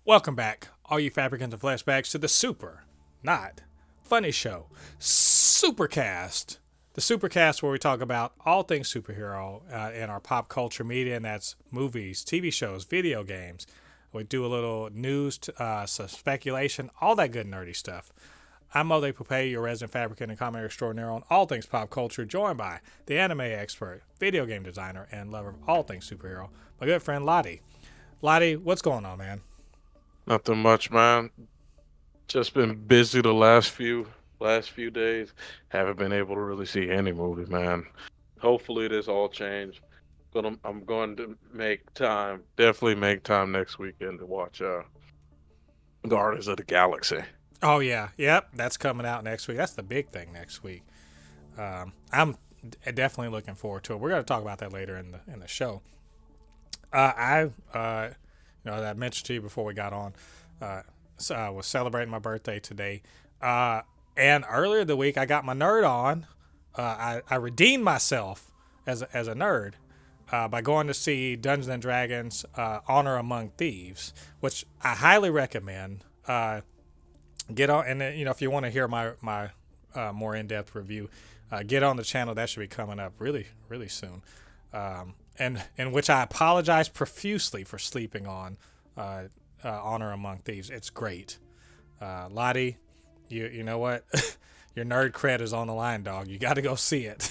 Welcome back, all you Fabricans and Fleshbags, to the super, not funny show, Supercast. The Supercast where we talk about all things superhero in our pop culture media, and that's movies, TV shows, video games. We do a little news, some speculation, all that good nerdy stuff. I'm Mode Poupée, your resident fabricant and commentator extraordinaire on all things pop culture, joined by the anime expert, video game designer, and lover of all things superhero, my good friend LADI. LADI, what's going on, man? Nothing much, man. Just been busy the last few days. Haven't been able to really see any movie, man. Hopefully this all change. I'm going to make time, definitely make time next weekend to watch Guardians of the Galaxy. Oh yeah, yep, that's coming out next week. That's the big thing next week. I'm definitely looking forward to it. We're going to talk about that later in the show. I mentioned to you before we got on. So I was celebrating my birthday today, and earlier the week I got my nerd on. I redeemed myself as a nerd by going to see Dungeons and Dragons Honor Among Thieves, which I highly recommend. Get on, and if you want to hear my more in depth review, get on the channel. That should be coming up really soon. And in which I apologize profusely for sleeping on Honor Among Thieves. It's great. Lottie, you know what? Your nerd cred is on the line, dog. You got to go see it.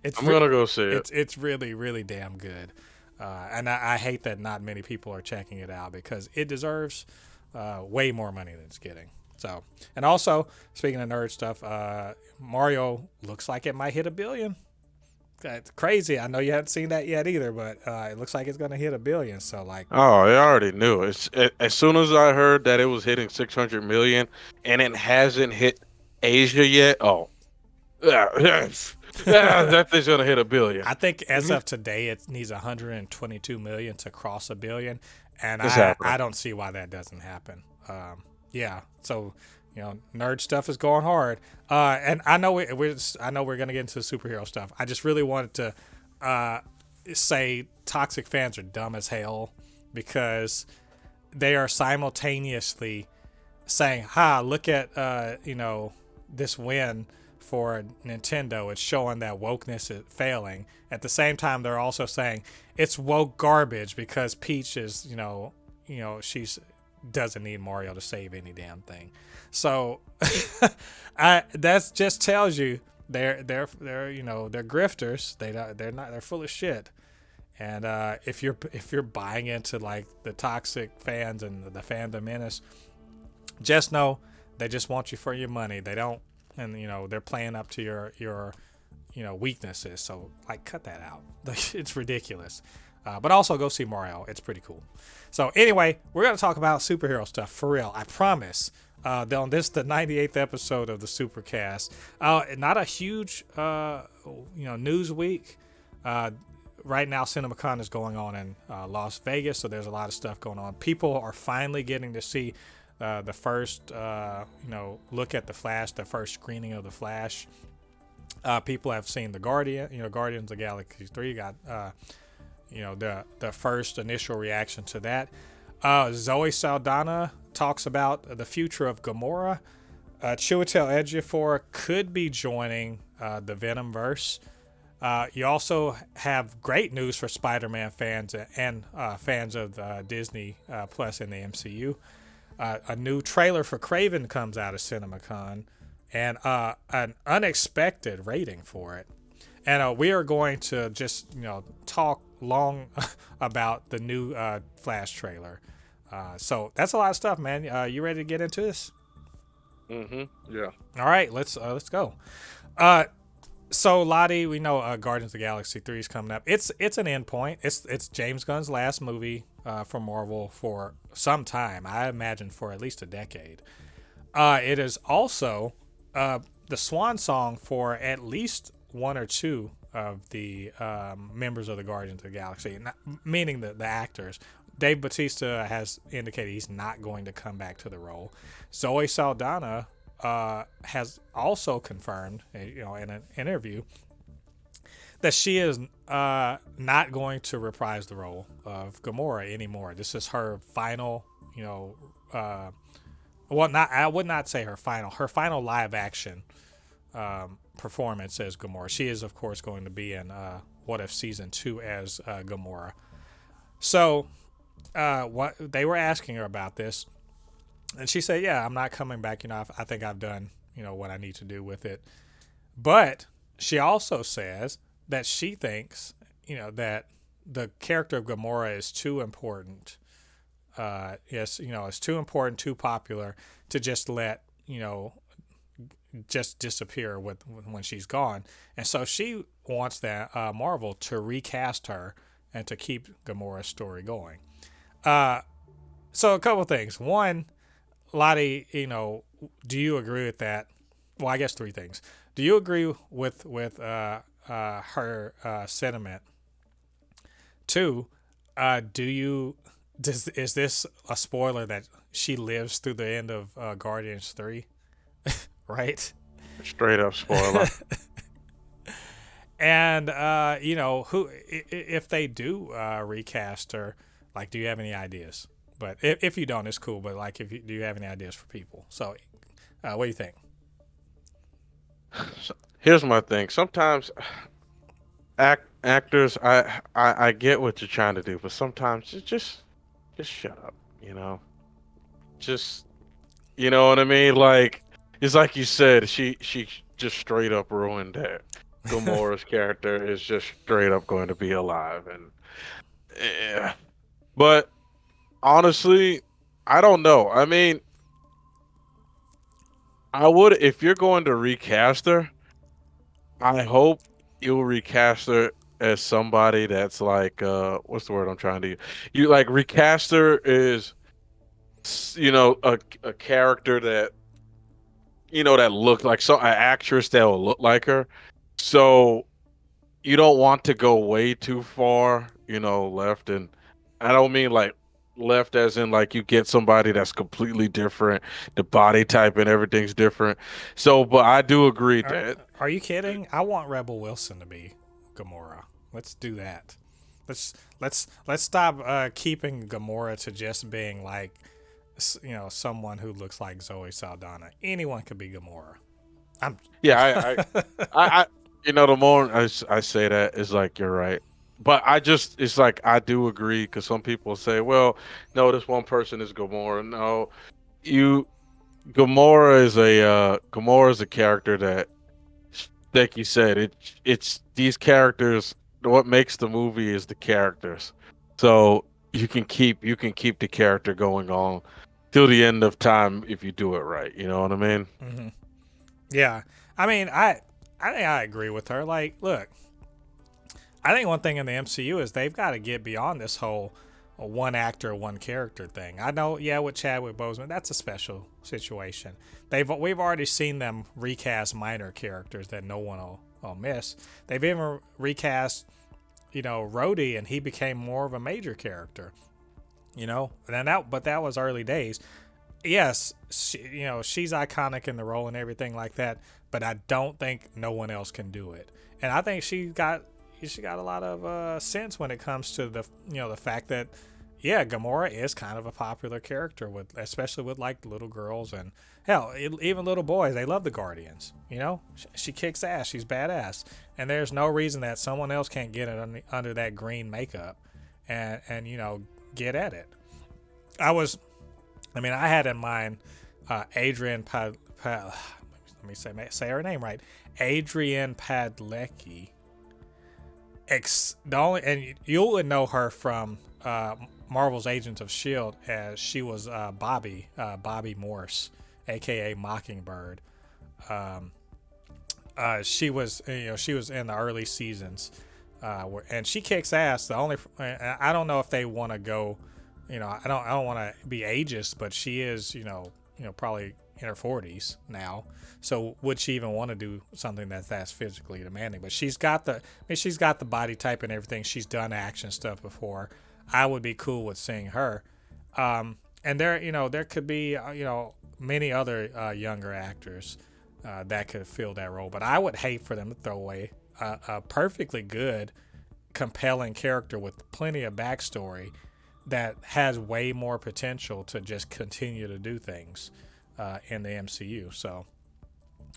I'm gonna go see it. It's really damn good. And I hate that not many people are checking it out because it deserves way more money than it's getting. So, and also speaking of nerd stuff, Mario looks like it might hit 1 billion. That's crazy. I know you haven't seen that yet either, but it looks like it's gonna hit 1 billion. So like, Oh, I already knew. As soon as I heard that it was hitting 600 million and it hasn't hit Asia yet. Oh, yeah, that thing's gonna hit 1 billion. I think as of today, it needs 122 million to cross 1 billion, and It's I happening. don't see why that doesn't happen. Yeah, so nerd stuff is going hard, and I know I know we're gonna get into superhero stuff. I just really wanted to say toxic fans are dumb as hell because they are simultaneously saying, "Ha, look at this win for Nintendo. It's showing that wokeness is failing." At the same time, they're also saying it's woke garbage because Peach is she's doesn't need Mario to save any damn thing. So that just tells you they're they're grifters. They're full of shit. And if you're buying into like the toxic fans and the fandom menace, just know they just want you for your money. They don't, and they're playing up to your weaknesses. So like, cut that out. It's ridiculous. But also go see Mario. It's pretty cool. So anyway, we're gonna talk about superhero stuff for real. I promise. On this, the 98th episode of the Supercast. Not a huge news week. Right now, CinemaCon is going on in Las Vegas, so there's a lot of stuff going on. People are finally getting to see the first, look at the Flash, the first screening of the Flash. People have seen the Guardians of the Galaxy 3 got, the first initial reaction to that. Zoe Saldana talks about the future of Gamora. Chiwetel Ejiofor could be joining the Venomverse. You also have great news for Spider-Man fans and fans of Disney Plus in the MCU. A new trailer for Kraven comes out of CinemaCon, and an unexpected rating for it. And we are going to just talk long about the new Flash trailer. So that's a lot of stuff, man. You ready to get into this? Yeah. All right, let's go. So Lottie, we know Guardians of the Galaxy 3 is coming up. It's an endpoint. It's James Gunn's last movie for Marvel for some time. I imagine for at least a decade. It is also the swan song for at least one or two of the members of the Guardians of the Galaxy, meaning the actors. Dave Bautista has indicated he's not going to come back to the role. Zoe Saldana has also confirmed, in an interview, that she is not going to reprise the role of Gamora anymore. This is her final, well, not I would not say her final live action performance as Gamora. She is, of course, going to be in What If season 2 as Gamora. So, what they were asking her about this, and she said, "Yeah, I'm not coming back. I think I've done what I need to do with it." But she also says that she thinks that the character of Gamora is too important. Yes, it's too important, too popular to just let just disappear when she's gone, and so she wants that Marvel to recast her and to keep Gamora's story going. So a couple of things. One, Lottie, do you agree with that? Well, I guess three things. Do you agree with her sentiment? Two, is this a spoiler that she lives through the end of Guardians 3? Right? Straight up spoiler. And who if they do recast her, like, do you have any ideas? But if you don't, it's cool. But like, do you have any ideas for people? So, what do you think? Here's my thing. Sometimes actors, I get what you're trying to do, but sometimes just shut up. Just what I mean. Like it's like you said, she just straight up ruined that. Gamora's character is just straight up going to be alive, and yeah. But honestly, I don't know. I mean, I would if you're going to recast her. I hope you'll recast her as somebody that's like what's the word I'm trying to use? You like recast her is a character that that looked like an actress that will look like her. So you don't want to go way too far, left, and I don't mean like left as in like you get somebody that's completely different, the body type and everything's different. So, but I do agree that Are you kidding? I want Rebel Wilson to be Gamora. Let's do that. Let's stop keeping Gamora to just being like someone who looks like Zoe Saldana. Anyone could be Gamora. I'm yeah, I the more I say that is like you're right. But it's like I do agree because some people say, well, no, this one person is Gamora. No, you Gamora is a character that, like you said, it's these characters. What makes the movie is the characters. So you can keep the character going on till the end of time if you do it right. You know what I mean? yeah. I mean, I think I agree with her. Like, look, I think one thing in the MCU is they've got to get beyond this whole one actor, one character thing. I know, yeah, with Chadwick Boseman, that's a special situation. We've already seen them recast minor characters that no one will miss. They've even recast, Rhodey, and he became more of a major character. But that was early days. Yes, she's iconic in the role and everything like that. But I don't think no one else can do it. And I think she got a lot of sense when it comes to the fact that Gamora is kind of a popular character especially with like little girls and hell even little boys. They love the Guardians. She kicks ass. She's badass, and there's no reason that someone else can't get it under that green makeup and get at it. I had in mind Adrian let me say her name right. Adrian Padalecki. And you'll know her from Marvel's Agents of S.H.I.E.L.D. as she was Bobby Morse, aka Mockingbird. She was in the early seasons, and she kicks ass. I don't know if they want to go, I don't want to be ageist, but she is probably in her 40s now. So would she even want to do something that's physically demanding? But she's got the body type and everything. She's done action stuff before. I would be cool with seeing her. And there could be many other younger actors that could fill that role. But I would hate for them to throw away a perfectly good, compelling character with plenty of backstory that has way more potential to just continue to do things in the MCU. So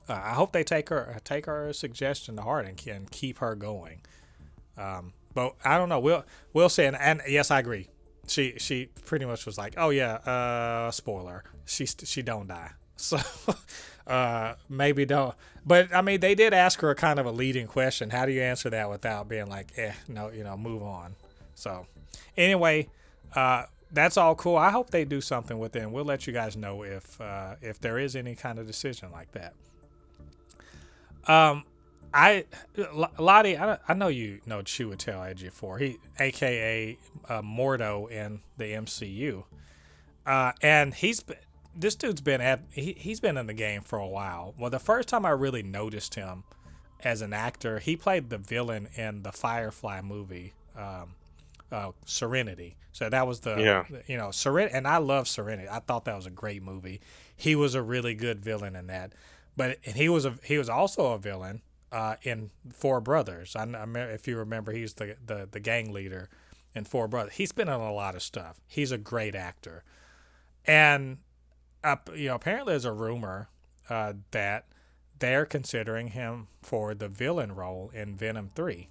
I hope they take her suggestion to heart and can keep her going. But I don't know. We'll see. And yes, I agree. She pretty much was like, oh yeah, spoiler. She don't die. So maybe don't. But I mean, they did ask her a kind of a leading question. How do you answer that without being like, no, move on. So anyway, that's all cool. I hope they do something with it, and we'll let you guys know if there is any kind of decision like that. Lottie, I know you know Chiwetel Ejiofor. He, aka Mordo in the MCU, and this dude's been he's been in the game for a while. Well, the first time I really noticed him as an actor, he played the villain in the Firefly movie, Serenity. So that was Serenity, and I love Serenity. I thought that was a great movie. He was a really good villain in that, and he was also a villain in Four Brothers. I if you remember, he's the gang leader in Four Brothers. He's been in a lot of stuff. He's a great actor, and apparently there's a rumor that they're considering him for the villain role in Venom 3.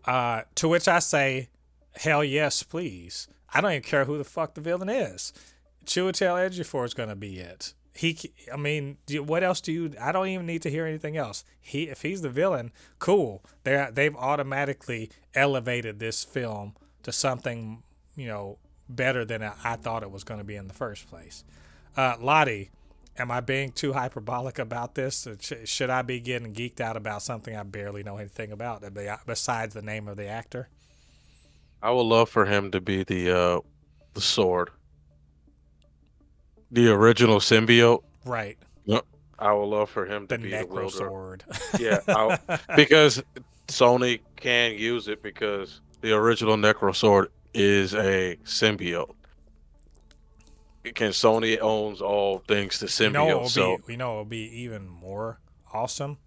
To which I say, hell yes, please. I don't even care who the fuck the villain is. Chiwetel Ejiofor is going to be it. What else do you? I don't even need to hear anything else. If he's the villain, cool. They've automatically elevated this film to something, better than I thought it was going to be in the first place. Lottie, am I being too hyperbolic about this? Should I be getting geeked out about something I barely know anything about, besides the name of the actor? I would love for him to be the sword, the original symbiote. Right. Yep. I would love for him to The be the Necro wielder. Sword. Yeah, because Sony can use it because the original Necro Sword is a symbiote. Sony owns all things to symbiote, so It will be even more awesome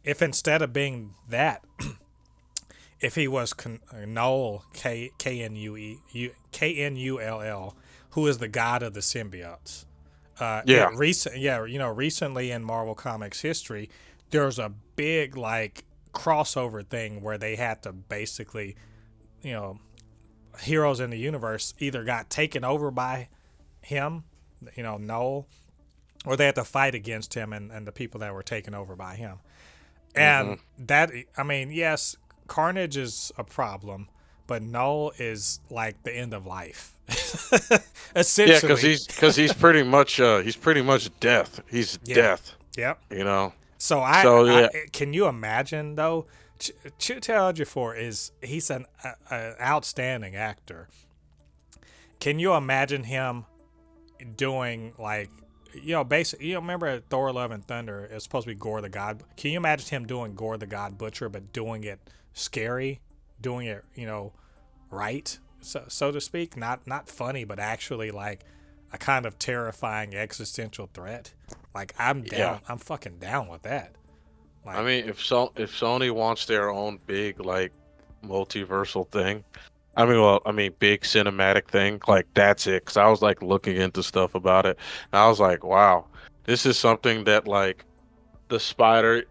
if instead of being that, if he was Null, Knull, who is the god of the symbiotes. yeah. Recently in Marvel Comics history, there's a big crossover thing where they had to basically, heroes in the universe either got taken over by him, Null, or they had to fight against him and the people that were taken over by him. And yes, Carnage is a problem, but Null is like the end of life. Essentially. Yeah, he's pretty much death. He's death. Yep. So can you imagine though? Chiwetel Ejiofor he's an outstanding actor. Can you imagine him doing basically, remember Thor: Love and Thunder? It's supposed to be Gore the God. Can you imagine him doing Gore the God Butcher, but doing it scary, doing it right, so to speak, not funny, but actually like a kind of terrifying existential threat? I'm down. Yeah. I'm fucking down with that. if Sony wants their own big multiversal thing, big cinematic thing, that's it. Because I was looking into stuff about it, and I was like, wow, this is something that the Spider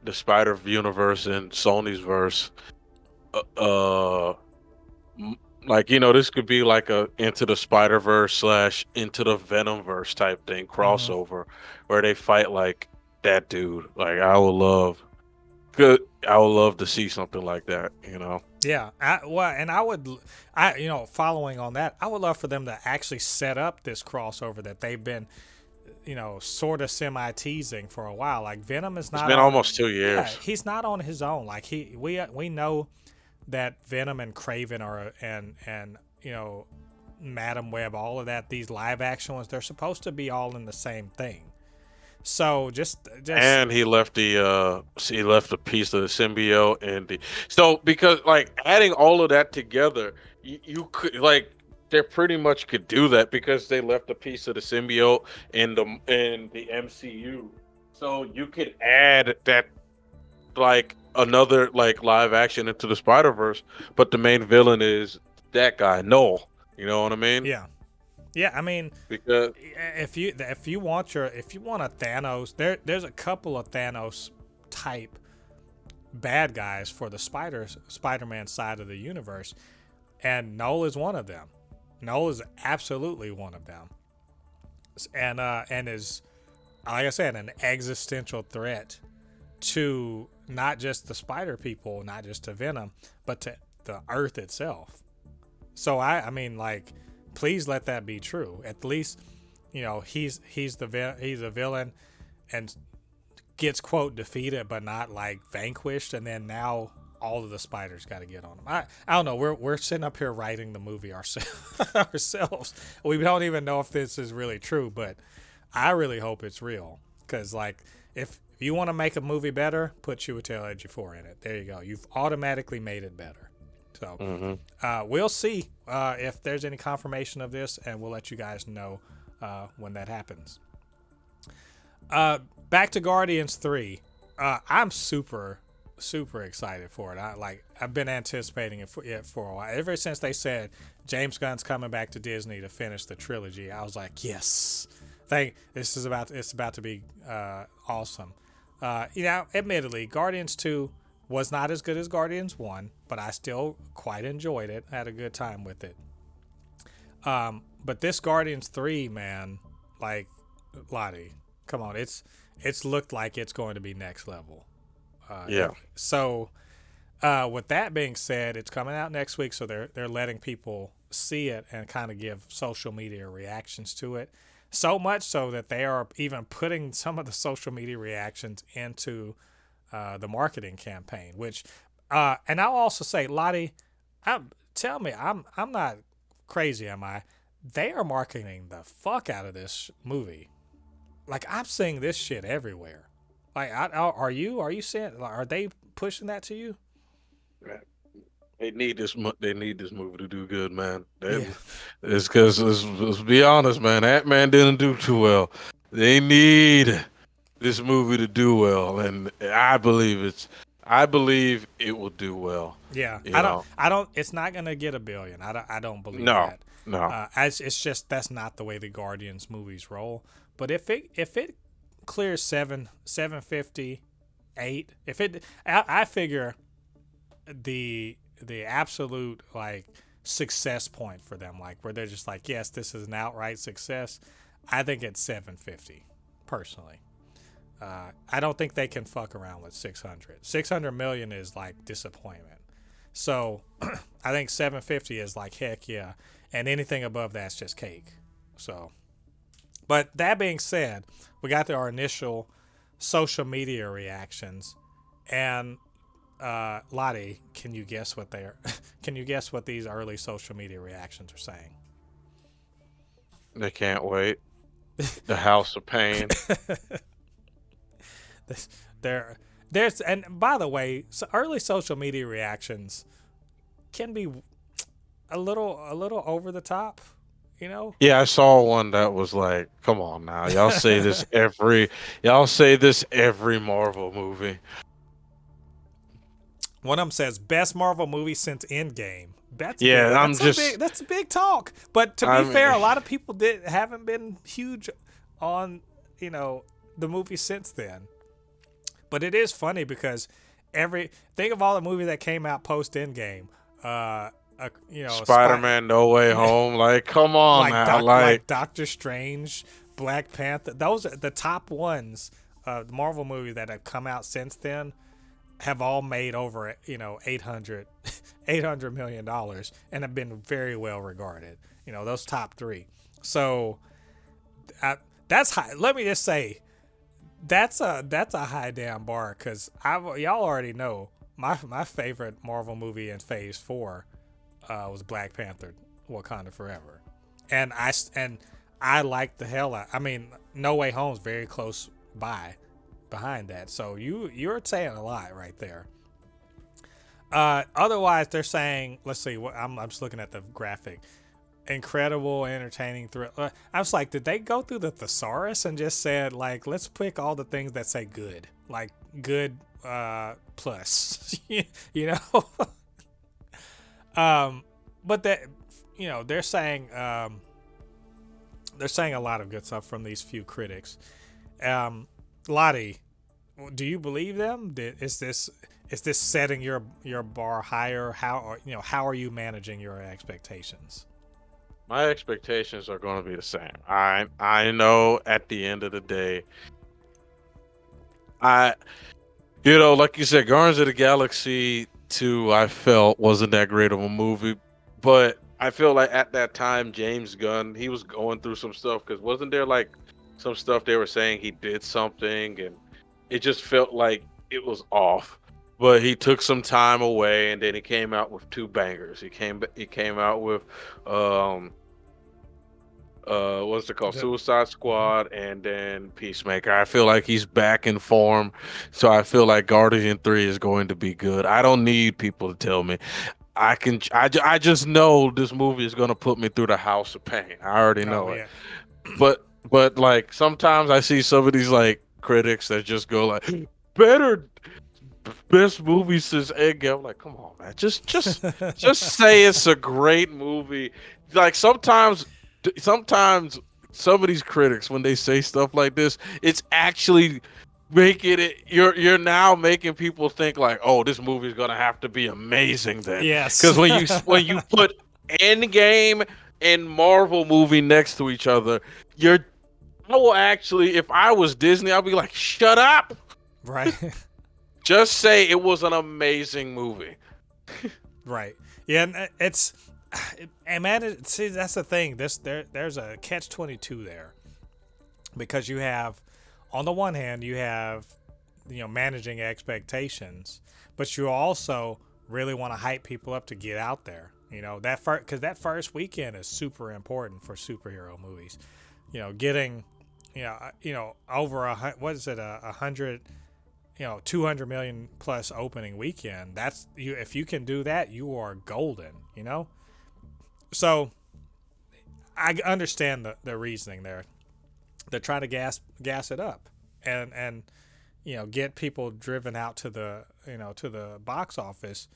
universe and Sony's verse, this could be a Into the Spider-Verse / Into the Venom-verse type thing crossover, where they fight that dude. I would love to see something like that. Yeah, following on that, I would love for them to actually set up this crossover that they've been, sort of semi-teasing for a while. Venom is not. It's been almost 2 years. Yeah, he's not on his own. We know that Venom and Kraven are and Madam Web, all of that. These live action ones, they're supposed to be all in the same thing. So just and he left a piece of the symbiote because adding all of that together, you could they pretty much could do that because they left a piece of the symbiote in the MCU, so you could add that another live action Into the Spider-Verse, but the main villain is that guy Noel. You know what I mean? Yeah. Yeah, I mean, Because if you want a Thanos, there's a couple of Thanos type bad guys for the Spider-Man side of the universe, and Null is one of them. Null is absolutely one of them, and is, like I said, an existential threat to not just the Spider people, not just to Venom, but to the Earth itself. So I mean, like, please let that be true. At least, he's a villain and gets, quote, defeated but not like vanquished, and then now all of the spiders got to get on him. I don't know. We're sitting up here writing the movie ourselves. We don't even know if this is really true, but I really hope it's real, because like if you want to make a movie better, put Chiwetel Ejiofor in it. There you go. You've automatically made it better. So we'll see if there's any confirmation of this, and we'll let you guys know when that happens. Back to Guardians 3. I'm super excited for it. I've been anticipating it for a while. Ever since they said James Gunn's coming back to Disney to finish the trilogy, I was like, yes. It's about to be awesome. Admittedly, Guardians 2 was not as good as Guardians 1, but I still quite enjoyed it. I had a good time with it. But this Guardians 3, man, like, LADI, come on, it's looked like it's going to be next level. yeah. So, with that being said, it's coming out next week, so they're letting people see it and kind of give social media reactions to it. So much so that they are even putting some of the social media reactions into the marketing campaign. Which, and I'll also say, LADI, tell me, I'm not crazy, am I? They are marketing the fuck out of this movie. Like, I'm seeing this shit everywhere. Like, are you seeing? Are they pushing that to you? They need this. They need this movie to do good, man. Yeah. It's because let's be honest, man. Ant-Man didn't do too well. They need this movie to do well, and I believe it will do well. Yeah, You know, I don't. It's not gonna get a billion. I don't believe no, that. no. It's just that's not the way the Guardians movies roll. But if it clears 750, 8, I figure the absolute, like, success point for them, like, where they're just like, yes, this is an outright success. I think it's 750, personally. I don't think they can fuck around with 600. 600 million is like disappointment. So I think 750 is like, heck yeah, and anything above that's just cake. So, but that being said, we got our initial social media reactions, and LADI, can you guess what they are? Can you guess what these early social media reactions are saying? They can't wait. The House of Pain. There's and by the way, so early social media reactions can be a little over the top, you know. Yeah, I saw one that was like, "Come on now, y'all say this every Marvel movie." One of them says best Marvel movie since Endgame. That's Yeah, big. That's a big talk. But to be fair, a lot of people haven't been huge on the movie since then. But it is funny because think of all the movies that came out post Endgame. Spider-Man: No Way Home. Like, come on now, like Doctor Strange, Black Panther. Those are the top ones. The Marvel movies that have come out since then have all made over $800 million and have been very well regarded. Those top three. So that's high. Let me just say, that's a high damn bar, because y'all already know my favorite Marvel movie in Phase 4 was Black Panther: Wakanda Forever, and I liked the hell out. I mean, No Way Home's very close behind that. So you're saying a lot right there. Otherwise, they're saying, let's see, I'm just looking at the graphic. Incredible, entertaining, thrill. I was like, did they go through the thesaurus and just said, like, let's pick all the things that say good, like good plus, But that, they're saying a lot of good stuff from these few critics. LADI, do you believe them? Is this setting your bar higher? How are you managing your expectations? My expectations are going to be the same. I know at the end of the day, I like you said, Guardians of the Galaxy 2, I felt wasn't that great of a movie, but I feel like at that time James Gunn, he was going through some stuff because wasn't there like some stuff they were saying he did something and it just felt like it was off. But he took some time away and then he came out with two bangers. He came out with um what's it called, The- Suicide Mhm. Squad, and then Peacemaker. I feel like he's back in form, so I feel like Guardian 3 is going to be good. I don't need people to tell me. I just know this movie is going to put me through the house of pain. I already Oh know it. yeah. But like sometimes I see some of these like critics that just go like better best movie since Endgame. I'm like, come on, man. Just say it's a great movie. Like sometimes some of these critics, when they say stuff like this, it's actually making it. You're now making people think like, oh, this movie is gonna have to be amazing then. Yes. Because when you put Endgame and Marvel movie next to each other, you're I will actually, if I was Disney, I'll be like, shut up. Right. Just say it was an amazing movie. Right. Yeah, and and man, see, that's the thing. There's a catch-22 there, because you have, on the one hand, you have, managing expectations, but you also really want to hype people up to get out there. Because that first weekend is super important for superhero movies. Getting, over what is it, 100, 200 million plus opening weekend. That's you. If you can do that, you are golden. So I understand the reasoning there. They're trying to gas it up, and get people driven out to the box office,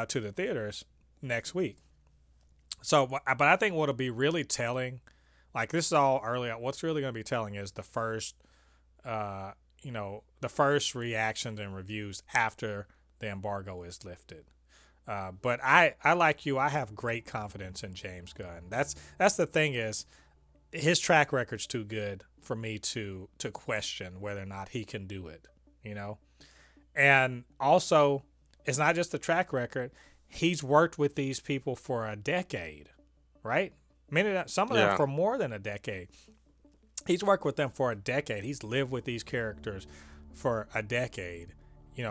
to the theaters next week. So, but I think what'll be really telling, like this is all early. What's really going to be telling is the first, the first reactions and reviews after the embargo is lifted. But I like you. I have great confidence in James Gunn. That's the thing is, his track record's too good for me to question whether or not he can do it. And also, it's not just the track record. He's worked with these people for a decade, right? Some of them Yeah. for more than a decade. He's worked with them for a decade. He's lived with these characters for a decade.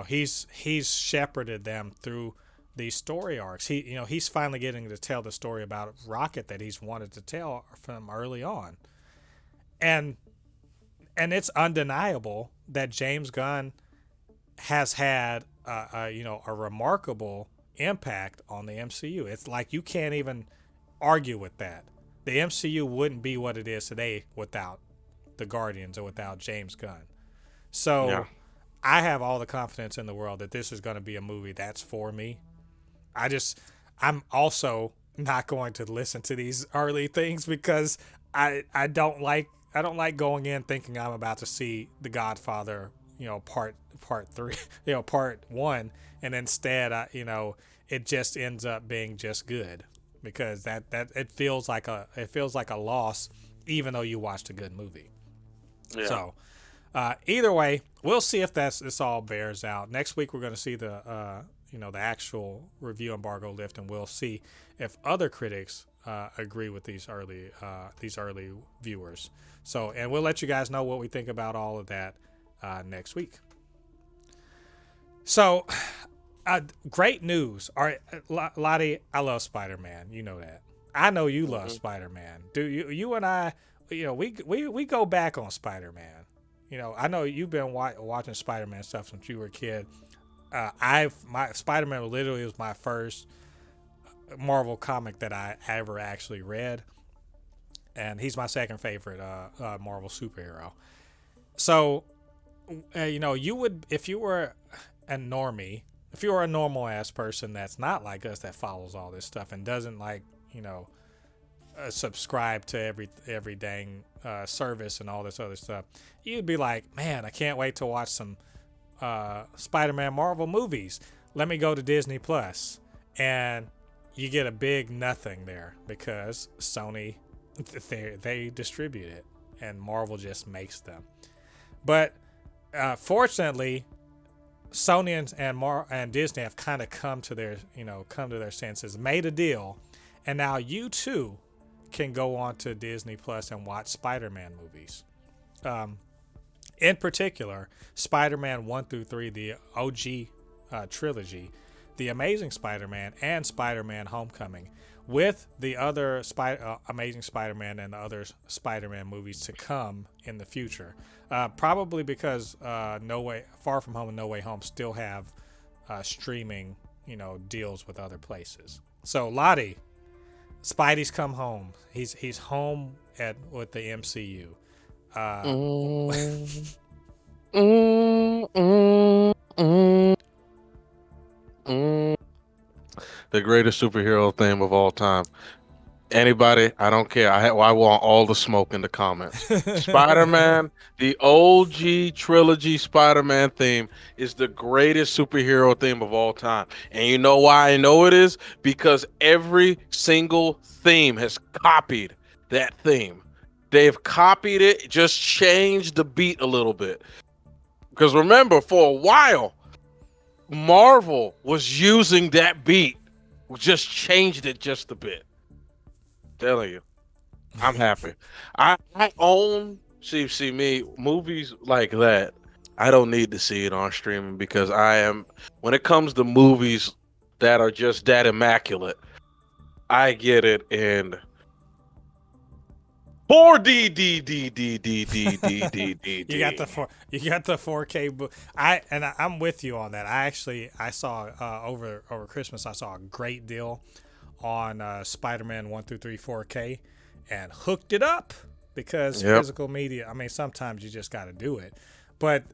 He's shepherded them through these story arcs. He's finally getting to tell the story about Rocket that he's wanted to tell from early on. And it's undeniable that James Gunn has had a remarkable impact on the MCU. It's like you can't even argue with that. The MCU wouldn't be what it is today without the Guardians or without James Gunn. Yeah. So I have all the confidence in the world that this is going to be a movie that's for me. I'm also not going to listen to these early things because I don't like going in thinking I'm about to see The Godfather, part 3, part 1, and instead it just ends up being just good, because that it feels like a loss even though you watched a good movie. Yeah. So either way, we'll see if this all bears out. Next week we're going to see the the actual review embargo lift, and we'll see if other critics agree with these early viewers. So, and we'll let you guys know what we think about all of that next week. So, great news. All right, Lottie, I love Spider-Man. You know that. I know you love Spider-Man. Do you and I? We go back on Spider-Man. I know you've been watching Spider-Man stuff since you were a kid. My Spider-Man literally was my first Marvel comic that I ever actually read, and he's my second favorite Marvel superhero. So, you would, if you were a normie, if you were a normal ass person that's not like us, that follows all this stuff and doesn't like subscribe to every dang service and all this other stuff, you'd be like, man, I can't wait to watch some Spider-Man Marvel movies. Let me go to Disney Plus, and you get a big nothing there because Sony they distribute it and Marvel just makes them. But fortunately, Sony and Disney have kind of come to their senses, made a deal, and now you too can go on to Disney Plus and watch Spider-Man movies. In particular, Spider-Man 1 through 3, the OG trilogy, The Amazing Spider-Man, and Spider-Man Homecoming, with the other Amazing Spider-Man and the other Spider-Man movies to come in the future. Probably because Far From Home and No Way Home still have streaming, deals with other places. So LADI, Spidey's come home. He's home with the MCU. The greatest superhero theme of all time. Anybody, I don't care. I want all the smoke in the comments. Spider-Man, the OG trilogy Spider-Man theme is the greatest superhero theme of all time. And you know why I know it is? Because every single theme has copied that theme. They've copied it, just changed the beat a little bit. Because remember, for a while, Marvel was using that beat, just changed it just a bit. Telling you, I'm happy. I own see me movies like that. I don't need to see it on streaming because when it comes to movies that are just that immaculate, I get it in 4D D D D D D D D D. You got the 4K. I'm with you on that. I saw over Christmas. I saw a great deal on Spider-Man 1 through 3 4K and hooked it up because physical media. I mean, sometimes you just got to do it. But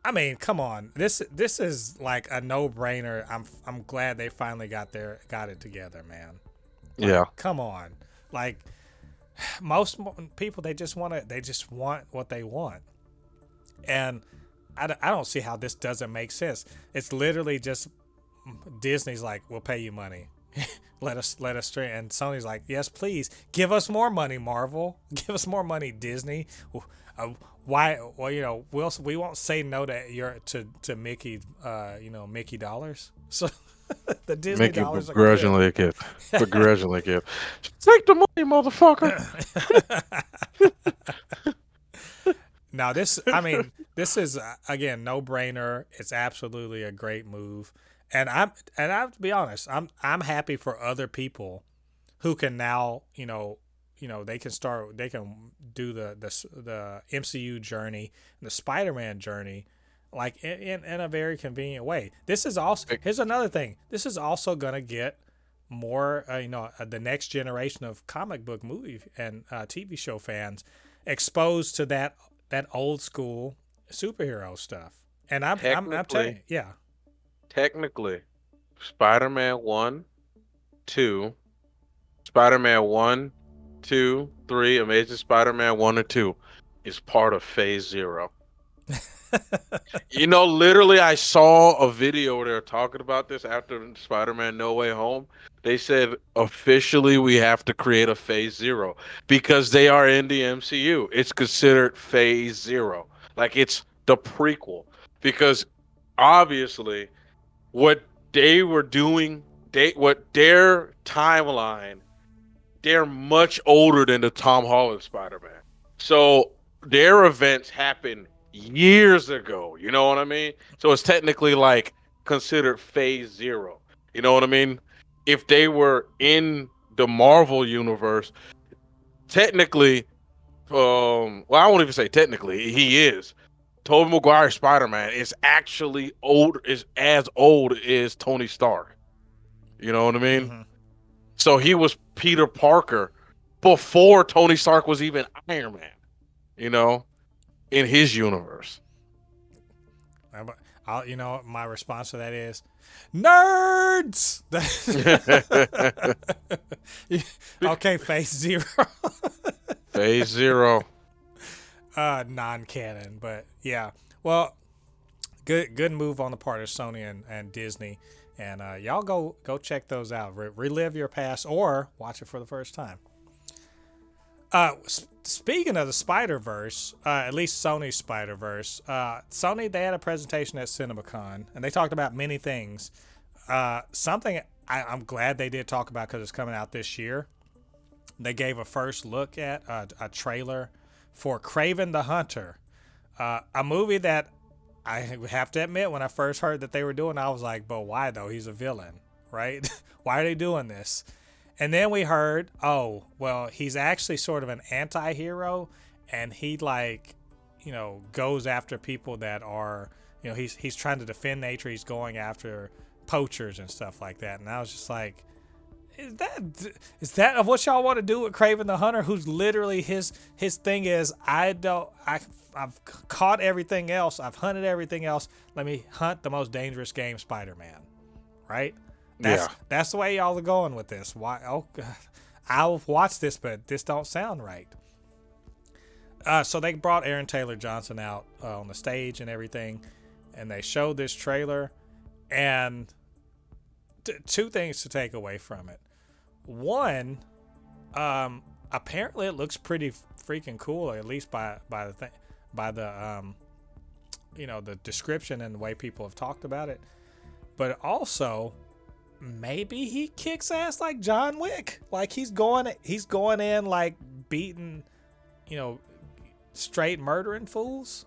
I mean, come on. This is like a no-brainer. I'm glad they finally got it together, man. Like, come on. Like most people, they just want what they want, and I don't see how this doesn't make sense. It's literally just Disney's like, we'll pay you money. let us stream, and Sony's like, yes, please give us more money, Marvel. Give us more money, Disney. Why? Well, we won't say no to Mickey. Mickey dollars. So the Disney Mickey dollars begrudgingly give. Begrudgingly give. Take the money, motherfucker. Now this is again no brainer. It's absolutely a great move, and I have to be honest. I'm happy for other people who can now they can do the MCU journey and the Spider-Man journey like in a very convenient way. This is also, here's another thing. This is also gonna get more the next generation of comic book movie and TV show fans exposed to that old school superhero stuff. And I'm telling you, technically, Spider-Man 1, 2, Spider-Man 1, 2, 3, Amazing Spider-Man 1 and 2 is part of Phase 0. Literally, I saw a video where they were talking about this after Spider-Man No Way Home. They said officially we have to create a Phase 0 because they are in the MCU. It's considered Phase 0. Like it's the prequel. Because obviously what they were doing, what their timeline, they're much older than the Tom Holland Spider-Man. So their events happened years ago. You know what I mean? So it's technically like considered Phase 0. You know what I mean? If they were in the Marvel universe, technically, I won't even say technically, he is. Tobey Maguire's Spider-Man is actually as old as Tony Stark. You know what I mean? Mm-hmm. So he was Peter Parker before Tony Stark was even Iron Man, in his universe. You know, my response to that is, nerds. Okay, phase zero. Phase zero. Non-canon, but yeah. Well, good move on the part of Sony and Disney, and y'all go check those out. Relive your past or watch it for the first time. Speaking of the Spider-Verse, at least Sony's Spider-Verse, Sony, they had a presentation at CinemaCon, and they talked about many things. Something I'm glad they did talk about because it's coming out this year. They gave a first look at a trailer for Kraven the Hunter, a movie that I have to admit, when I first heard that they were doing, I was like, but why though? He's a villain, right? Why are they doing this? And then we heard, oh, well, he's actually sort of an anti-hero, and he goes after people that are, he's trying to defend nature. He's going after poachers and stuff like that. And I was just like, is that what y'all want to do with Kraven the Hunter? Who's literally his thing is, I've caught everything else. I've hunted everything else. Let me hunt the most dangerous game, Spider-Man, right? That's the way y'all are going with this. Why? Oh, God. I'll watch this, but this don't sound right. So they brought Aaron Taylor Johnson out on the stage and everything, and they showed this trailer, and two things to take away from it. One, apparently it looks pretty freaking cool, at least by the the description and the way people have talked about it. But also, maybe he kicks ass like John Wick. Like he's going in like beating, straight murdering fools.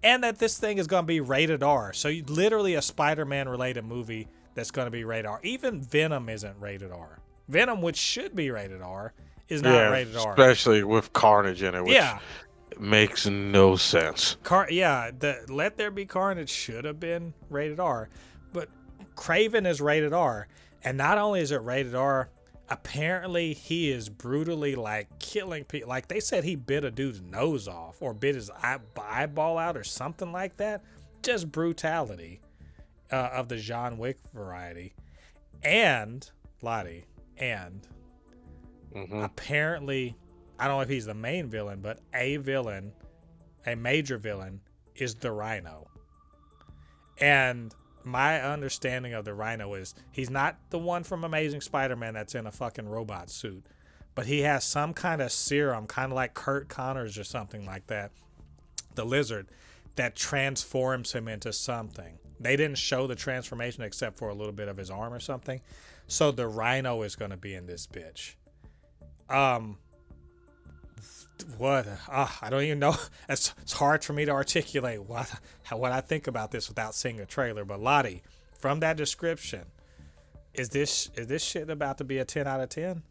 And that this thing is going to be rated R. So literally a Spider-Man related movie that's going to be rated R. Even Venom isn't rated R. Venom, which should be rated R, is not rated R. Especially with Carnage in it, which makes no sense. The Let There Be Carnage should have been rated R. But Kraven is rated R. And not only is it rated R, apparently he is brutally killing people. Like they said he bit a dude's nose off or bit his eyeball out or something like that. Just brutality of the John Wick variety. And, LADI, apparently, I don't know if he's the main villain, but a major villain is the Rhino. And my understanding of the Rhino is he's not the one from Amazing Spider-Man that's in a fucking robot suit, but he has some kind of serum, kind of like Kurt Connors or something like that, the Lizard, that transforms him into something. They didn't show the transformation except for a little bit of his arm or something. So the Rhino is going to be in this bitch. What? I don't even know. It's hard for me to articulate what I think about this without seeing a trailer. But LADI, from that description, is this shit about to be a 10 out of 10?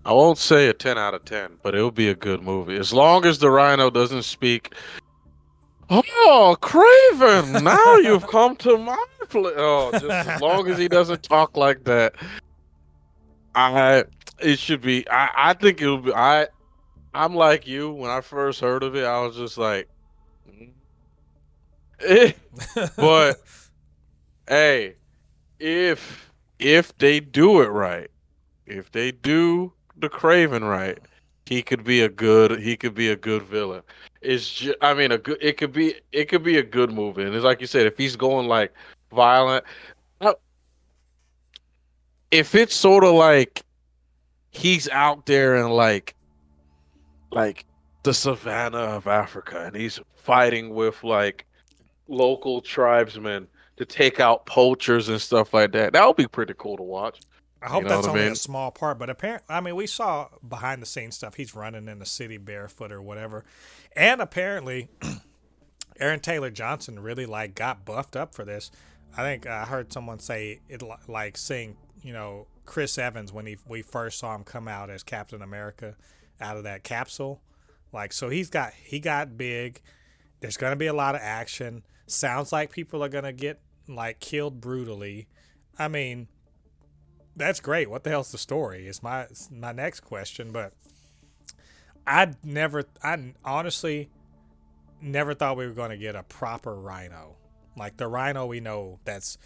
I won't say a 10 out of 10, but it'll be a good movie. As long as the Rhino doesn't speak, "Oh, Kraven, now you've come to my place." Oh, just as long as he doesn't talk like that, it should be. I think it'll be. I'm like you. When I first heard of it, I was just like, but hey, if they do it right, if they do the Kraven right, he could be a good villain. It could be a good movie. And it's like you said, if he's going like violent, if it's sort of like he's out there in like the savannah of Africa and he's fighting with like local tribesmen to take out poachers and stuff like that, that would be pretty cool to watch. I hope that's only a small part, but apparently, we saw behind the scenes stuff. He's running in the city barefoot or whatever, and apparently, Aaron Taylor Johnson really got buffed up for this. I think I heard someone say it like seeing Chris Evans when we first saw him come out as Captain America out of that capsule, so he got big. There's gonna be a lot of action. Sounds like people are gonna get killed brutally. I mean, that's great. What the hell's the story? Is my next question. But I honestly, never thought we were going to get a proper Rhino. Like the Rhino we know, it's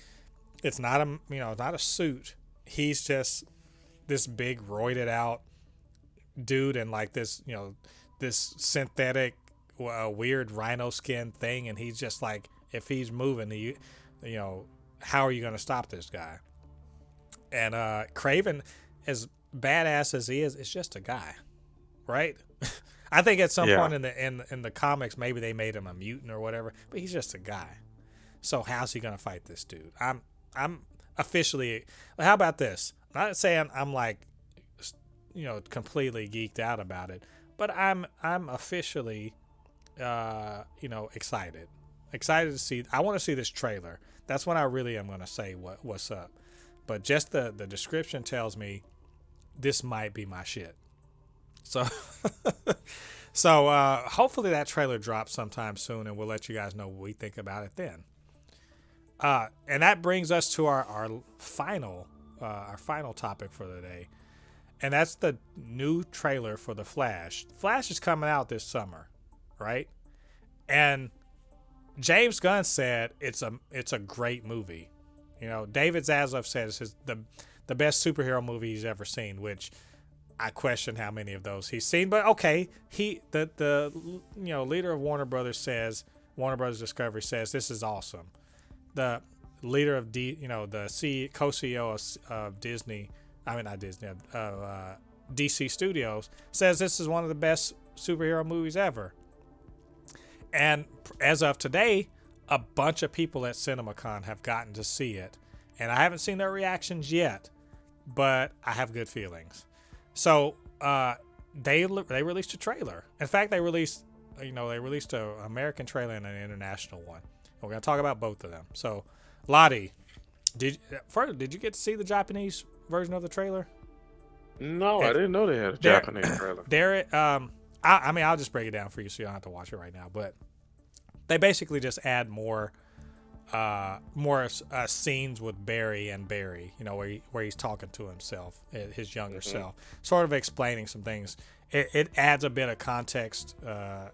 not a not a suit. He's just this big roided out dude and like this this synthetic weird rhino skin thing, and he's just like, if he's moving, how are you going to stop this guy? And Kraven, as badass as he is, it's just a guy, right? I think at some point in the comics, maybe they made him a mutant or whatever, but he's just a guy. So how's he gonna fight this dude? I'm officially. How about this? I'm not saying I'm like, completely geeked out about it, but I'm officially, excited. Excited to see. I want to see this trailer. That's when I really am gonna say what's up. But just the description tells me this might be my shit. So, hopefully that trailer drops sometime soon, and we'll let you guys know what we think about it then. And that brings us to our final topic for the day, and that's the new trailer for The Flash. Flash is coming out this summer, right? And James Gunn said it's a great movie. David Zaslav said it's the best superhero movie he's ever seen, which I question how many of those he's seen, but okay. The leader of Warner Brothers Discovery says this is awesome. The leader of co-CEO of Disney, not Disney, DC Studios, says this is one of the best superhero movies ever. And as of today, a bunch of people at CinemaCon have gotten to see it, and I haven't seen their reactions yet, but I have good feelings. So they released a trailer. In fact, they released an American trailer and an international one. We're gonna talk about both of them. So, LADI, did you get to see the Japanese version of the trailer? No, I didn't know they had a Japanese trailer. I'll just break it down for you so you don't have to watch it right now. But they basically just add more scenes with Barry, where he's talking to himself, his younger self, sort of explaining some things. It adds a bit of context to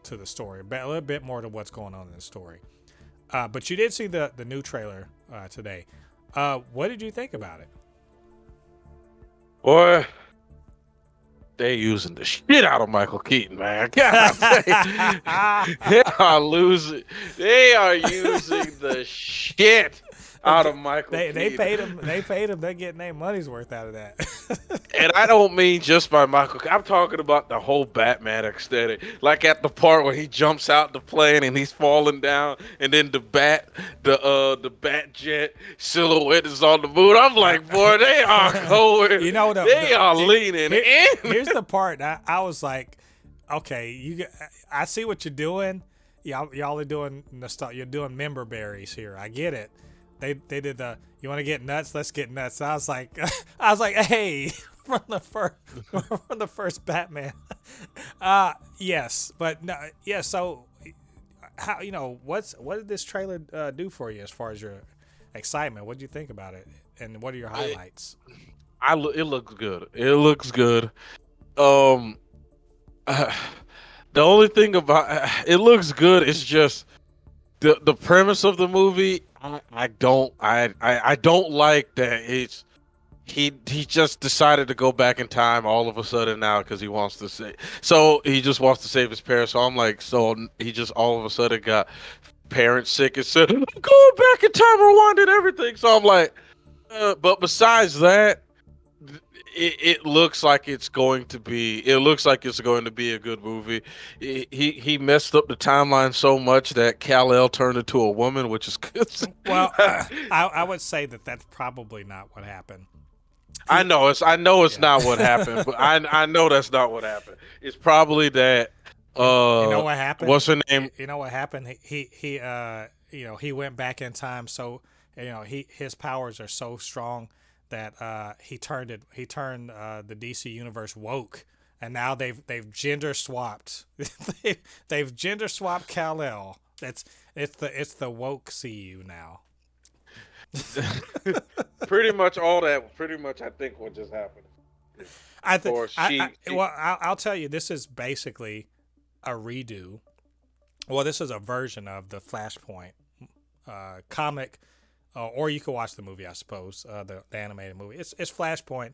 the story, a little bit more to what's going on in the story. But you did see the new trailer today. What did you think about it? Boy, they using the shit out of Michael Keaton, man. God, they are losing. They are using the shit out of Michael Keaton. They paid him. They're getting their money's worth out of that. And I don't mean just by Michael. I'm talking about the whole Batman aesthetic. Like at the part where he jumps out the plane and he's falling down, and then the bat jet silhouette is on the moon. I'm like, boy, they are going. They are leaning in. Here's the part. I was like, okay, I see what you're doing. Y'all are doing you're doing member berries here. I get it. They did you want to get nuts? Let's get nuts. I was like, hey, from the first Batman. Yes, but no, yeah. So, how what did this trailer do for you as far as your excitement? What did you think about it, and what are your highlights? It looks good. It looks good. The only thing about it looks good is just the premise of the movie. I don't like that he just decided to go back in time all of a sudden now because he wants to he just wants to save his parents. So I'm like, so he just all of a sudden got parents sick and said, I'm going back in time, rewinding everything. So I'm like, but besides that, it looks like it's going to be. It looks like it's going to be a good movie. He messed up the timeline so much that Kal-El turned into a woman, which is good. Well, I would say that's probably not what happened. I know it's not what happened, but I know that's not what happened. It's probably that. You know what happened? What's her name? You know what happened? He went back in time, so his powers are so strong that he turned the DC universe woke, and now they've gender swapped. they've gender swapped Kal-El. It's the woke CU now. Pretty much all that. Pretty much, I think what just happened. I'll tell you, this is basically a redo Well, this is a version of the Flashpoint comic, or you could watch the movie, I suppose, the animated movie. It's Flashpoint,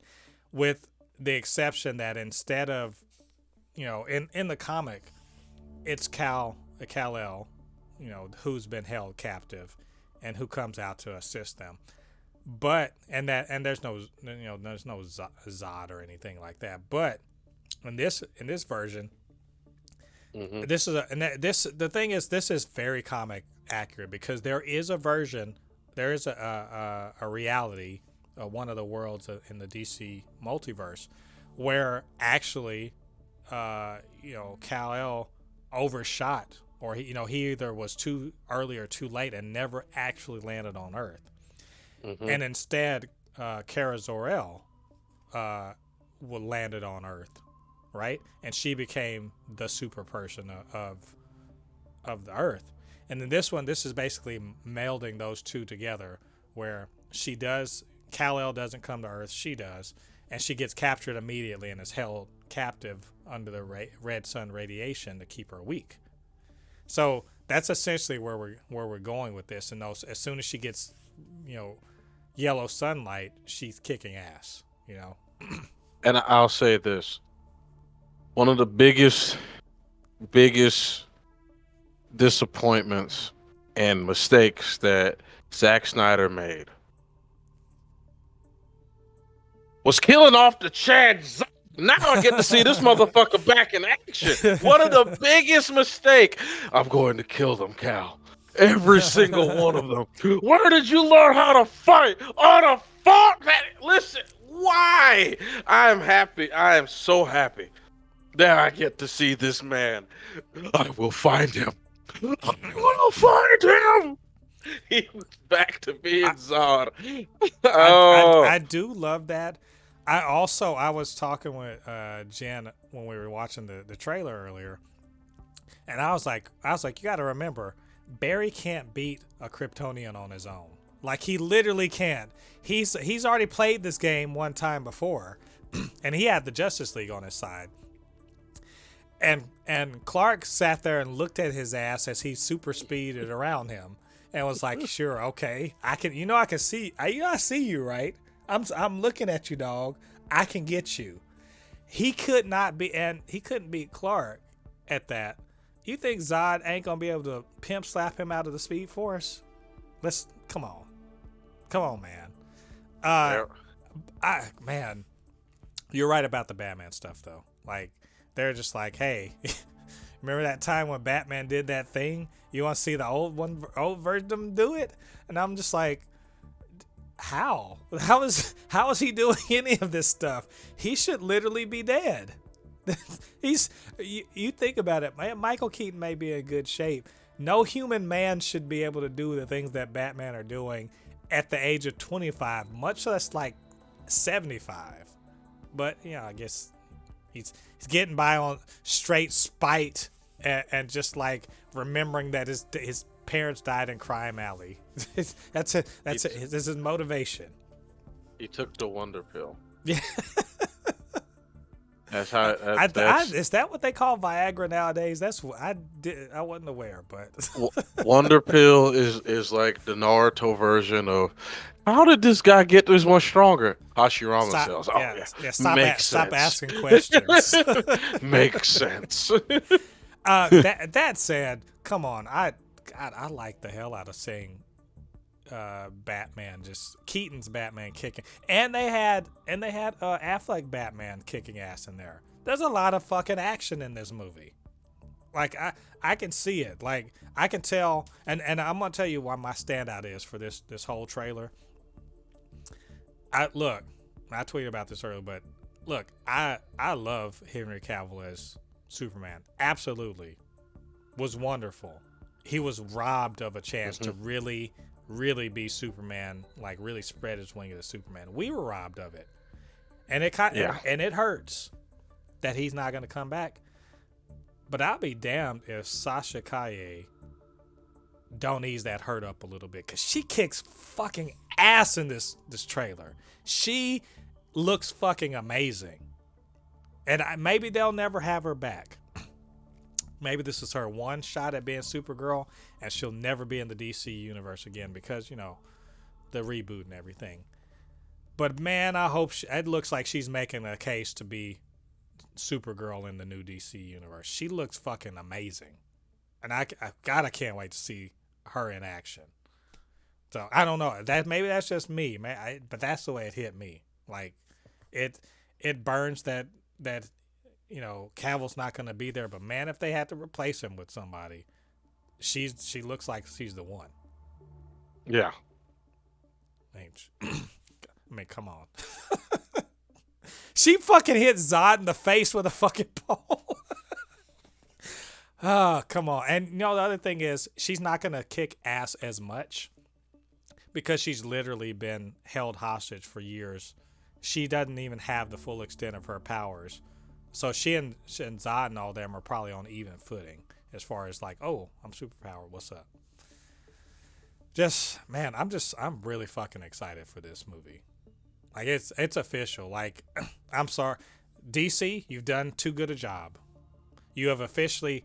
with the exception that instead of, in the comic, it's Kal-El, who's been held captive, and who comes out to assist them. But there's no Zod or anything like that. But in this version, Hmm. this is a and this the thing is, this is very comic accurate, because there is a version, there is a reality, one of the worlds in the DC multiverse, where actually, Kal-El overshot, or he either was too early or too late and never actually landed on Earth, Hmm. and instead, Kara Zor-El landed on Earth, right? And she became the super person of the Earth. And then this is basically melding those two together, where Kal-El doesn't come to Earth, she does, and she gets captured immediately and is held captive under the red sun radiation to keep her weak. So that's essentially where we're going with this. And those, as soon as she gets, you know, yellow sunlight, she's kicking ass. And I'll say this: one of the biggest disappointments and mistakes that Zack Snyder made was killing off the Chad. Now I get to see this motherfucker back in action. One of the biggest mistake. I'm going to kill them, Cal. Every single one of them. Where did you learn how to fight? On a fort, man. Listen, why? I am happy. I am so happy that I get to see this man. I will find him. I will find him. He was back to being I, Zod. I, I, Oh. I do love that. I was talking with Jen when we were watching the trailer earlier, and I was like, you got to remember, Barry can't beat a Kryptonian on his own. Like, he literally can't. He's already played this game one time before, and he had the Justice League on his side. And Clark sat there and looked at his ass as he super speeded around him, and was like, "Sure, okay, I can. I can see. I see you, right? I'm looking at you, dog. I can get you." He could not be, and he couldn't beat Clark at that. You think Zod ain't gonna be able to pimp slap him out of the Speed Force? Let's come on, man. Uh, Yeah. man, you're right about the Batman stuff, though. Like, they're just like, hey, remember that time when Batman did that thing? You want to see the old version of him do it? And I'm just like, how? How is he doing any of this stuff? He should literally be dead. You think about it, man. Michael Keaton may be in good shape. No human man should be able to do the things that Batman are doing at the age of 25, much less like 75. But I guess he's getting by on straight spite, and just like remembering that his parents died in Crime Alley. That's it. This is his motivation. He took the wonder pill. Yeah. That's how. That's Is that what they call Viagra nowadays? That's what I wasn't aware, but wonder pill is like the Naruto version of how did this guy get this much stronger? Hashirama stop. cells. Oh Yeah, yeah, yeah. makes Stop sense. asking questions. Makes sense. That said, come on. I like the hell out of seeing Batman, just Keaton's Batman kicking, and they had Affleck Batman kicking ass in there. There's a lot of fucking action in this movie. Like, I can see it. Like, I can tell, and I'm gonna tell you why my standout is for this whole trailer. I tweeted about this earlier, but look, I love Henry Cavill as Superman. Absolutely, was wonderful. He was robbed of a chance to really be Superman, like really spread his wing as Superman. We were robbed of it, and it hurts that he's not going to come back. But I'll be damned if Sasha Calle don't ease that hurt up a little bit, because she kicks fucking ass in this trailer. She looks fucking amazing, and maybe they'll never have her back. Maybe this is her one shot at being Supergirl, and she'll never be in the DC universe again because the reboot and everything. But man, I hope it looks like she's making a case to be Supergirl in the new DC universe. She looks fucking amazing, and I can't wait to see her in action. So I don't know that maybe that's just me, man. But that's the way it hit me. Like it it burns that Cavill's not going to be there. But man, if they had to replace him with somebody, she looks like she's the one. Yeah. I mean, come on. She fucking hit Zod in the face with a fucking pole. Oh, come on. And the other thing is, she's not going to kick ass as much because she's literally been held hostage for years. She doesn't even have the full extent of her powers. So she and Zod and all them are probably on even footing as far as like, oh, I'm superpowered. What's up? Just, man, I'm really fucking excited for this movie. Like it's official. Like I'm sorry, DC, you've done too good a job. You have officially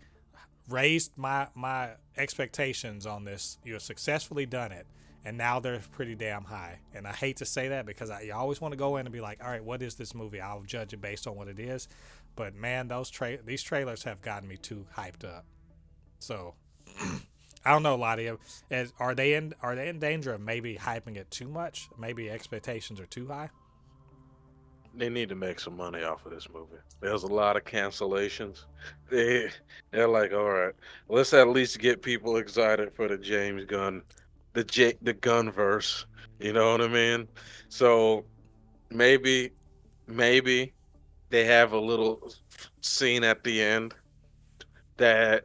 raised my expectations on this. You have successfully done it, and now they're pretty damn high. And I hate to say that because you always want to go in and be like, all right, what is this movie? I'll judge it based on what it is. But man, these trailers have gotten me too hyped up. So I don't know, Lottie. Are they in danger of maybe hyping it too much? Maybe expectations are too high. They need to make some money off of this movie. There's a lot of cancellations. They they're like, all right, let's at least get people excited for the James Gunn, the Gunn verse. You know what I mean? So maybe maybe they have a little scene at the end that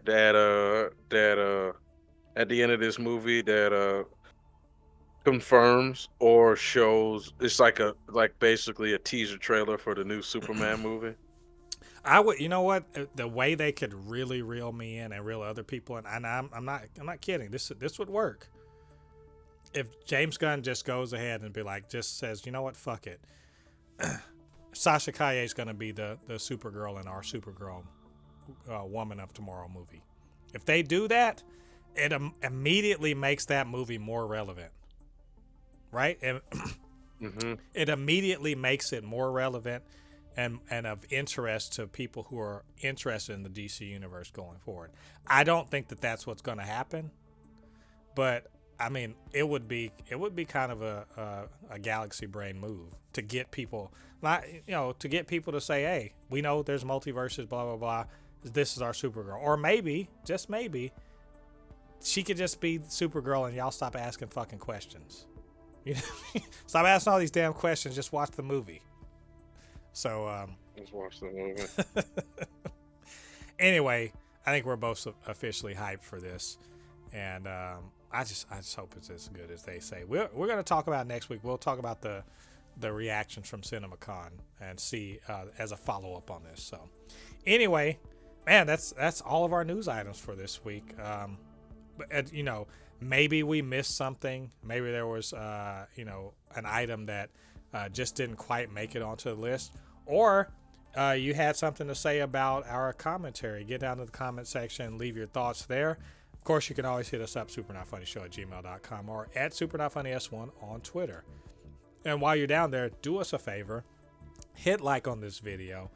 at the end of this movie that confirms or shows it's like basically a teaser trailer for the new Superman movie. I would, you know what? The way they could really reel me in and reel other people in, and I'm not kidding. This would work if James Gunn just goes ahead and be like, just says, you know what? Fuck it. Sasha Calle is going to be the Supergirl in our Supergirl Woman of Tomorrow movie. If they do that, it immediately makes that movie more relevant, right? And Hmm. it immediately makes it more relevant and of interest to people who are interested in the DC universe going forward. I don't think that that's what's going to happen, but I mean, it would be kind of a galaxy brain move to get people, not to get people to say, hey, we know there's multiverses, blah blah blah. This is our Supergirl, or maybe just maybe she could just be Supergirl, and y'all stop asking fucking questions. You know? Stop asking all these damn questions. Just watch the movie. So Let's watch the movie. anyway, I think we're both officially hyped for this, and I just hope it's as good as they say. We're going to talk about it next week. We'll talk about the reactions from CinemaCon and see as a follow up on this. So anyway, man, that's all of our news items for this week. But maybe we missed something. Maybe there was an item that just didn't quite make it onto the list, or you had something to say about our commentary. Get down to the comment section, leave your thoughts there. Of course, you can always hit us up, supernotfunnyshow@gmail.com or at supernotfunnys1 on Twitter. And while you're down there, do us a favor, hit like on this video,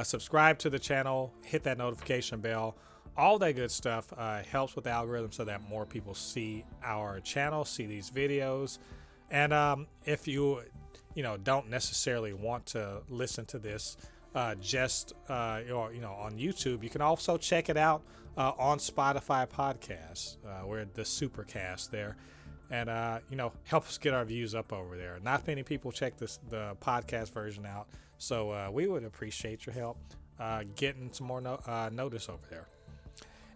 subscribe to the channel, hit that notification bell. All that good stuff helps with the algorithm so that more people see our channel, see these videos. And if you don't necessarily want to listen to this just on YouTube, you can also check it out on Spotify podcasts. We're the Supercast there, and help us get our views up over there. Not many people check the podcast version out, so we would appreciate your help getting some more notice over there.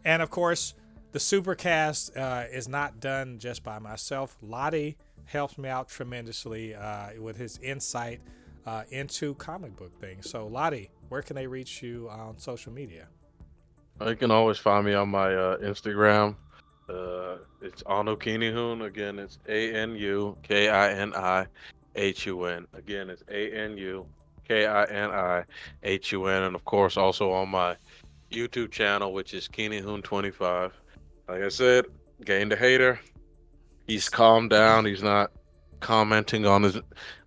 And of course, the Supercast is not done just by myself. Lottie helps me out tremendously with his insight into comic book things. So Lottie, where can they reach you on social media? You can always find me on my Instagram. It's Anukinihun. Again, it's ANUKINIHUN. Again, it's ANUKINIHUN. And of course, also on my YouTube channel, which is KeeneyHoon25. Like I said, gained a hater. He's calmed down. He's not commenting on his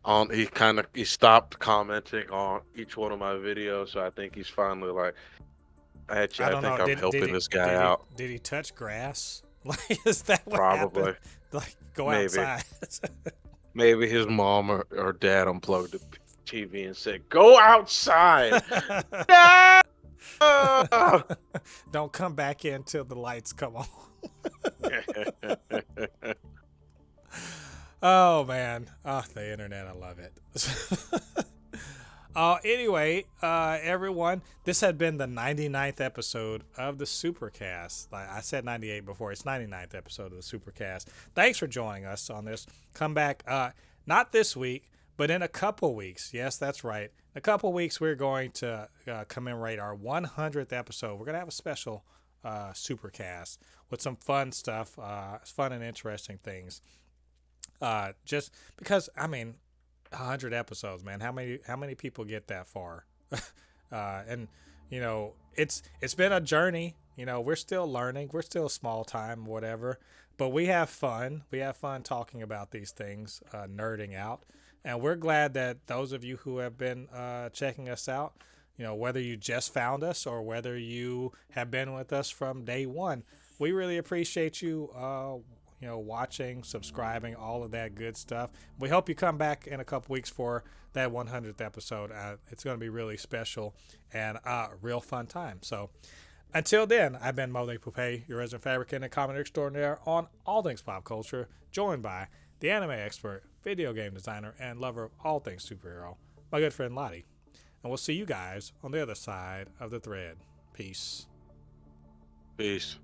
on. He stopped commenting on each one of my videos. So I think he's finally like, I actually, I don't know. think I'm helping this guy out. Did he touch grass? Like, is that what happened? Probably, Like, go maybe, outside. maybe his mom or dad unplugged the TV and said, "Go outside." No! Don't come back in till the lights come on. Oh man, oh the internet, I love it. Anyway, everyone, this had been the 99th episode of the Supercast. Like I said 98 before, it's 99th episode of the Supercast. Thanks for joining us on this. Come back, not this week, but in a couple weeks. Yes, that's right. In a couple weeks, we're going to commemorate our 100th episode. We're going to have a special Supercast with some fun stuff, fun and interesting things. Just because, I mean, 100 episodes, man. How many people get that far? And you know, it's been a journey. You know, we're still learning. We're still small time, whatever. But we have fun. We have fun talking about these things, nerding out. And we're glad that those of you who have been checking us out, you know, whether you just found us or whether you have been with us from day one, we really appreciate you. You know, watching, subscribing, all of that good stuff. We hope you come back in a couple weeks for that 100th episode. It's going to be really special and a real fun time. So until then, I've been Mo Poupée, your resident fabricant and comment extraordinaire on all things pop culture, joined by the anime expert, video game designer, and lover of all things superhero, my good friend LADI. And we'll see you guys on the other side of the thread. Peace. Peace.